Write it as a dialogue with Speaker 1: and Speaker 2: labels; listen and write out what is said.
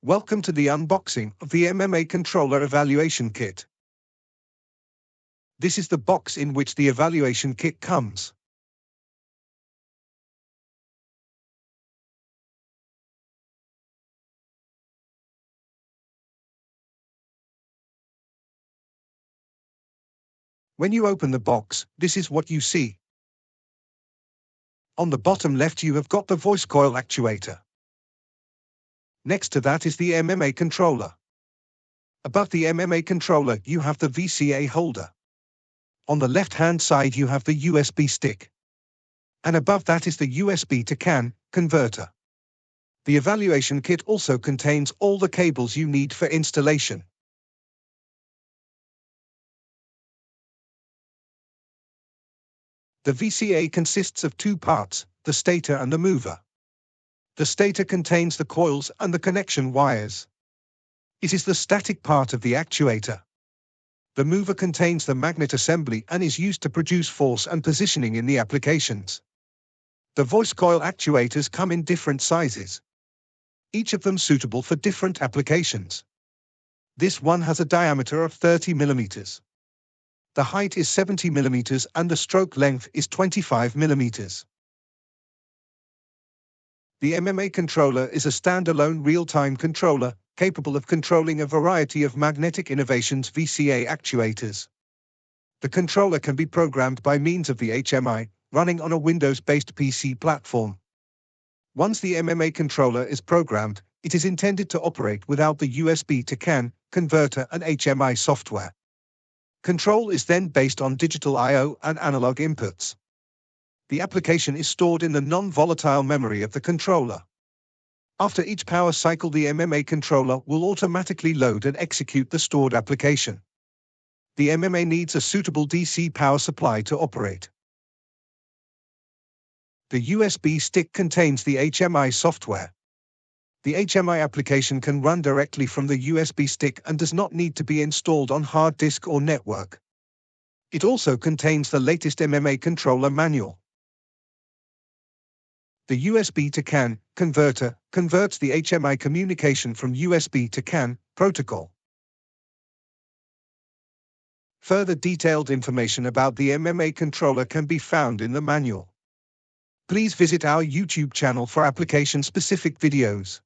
Speaker 1: Welcome to the unboxing of the MMA Controller Evaluation Kit. This is the box in which the evaluation kit comes. When you open the box, this is what you see. On the bottom left you have got the voice coil actuator. Next to that is the MMA controller. Above the MMA controller you have the VCA holder. On the left-hand side you have the USB stick. And above that is the USB to CAN converter. The evaluation kit also contains all the cables you need for installation. The VCA consists of two parts, the stator and the mover. The stator contains the coils and the connection wires. It is the static part of the actuator. The mover contains the magnet assembly and is used to produce force and positioning in the applications. The voice coil actuators come in different sizes, each of them suitable for different applications. This one has a diameter of 30 mm. The height is 70 mm and the stroke length is 25 mm. The MMA controller is a standalone real-time controller, capable of controlling a variety of Magnetic Innovations VCA actuators. The controller can be programmed by means of the HMI, running on a Windows-based PC platform. Once the MMA controller is programmed, it is intended to operate without the USB to CAN converter and HMI software. Control is then based on digital I/O and analog inputs. The application is stored in the non-volatile memory of the controller. After each power cycle, the MMA controller will automatically load and execute the stored application. The MMA needs a suitable DC power supply to operate. The USB stick contains the HMI software. The HMI application can run directly from the USB stick and does not need to be installed on hard disk or network. It also contains the latest MMA controller manual. The USB to CAN converter converts the HMI communication from USB to CAN protocol. Further detailed information about the MMA controller can be found in the manual. Please visit our YouTube channel for application-specific videos.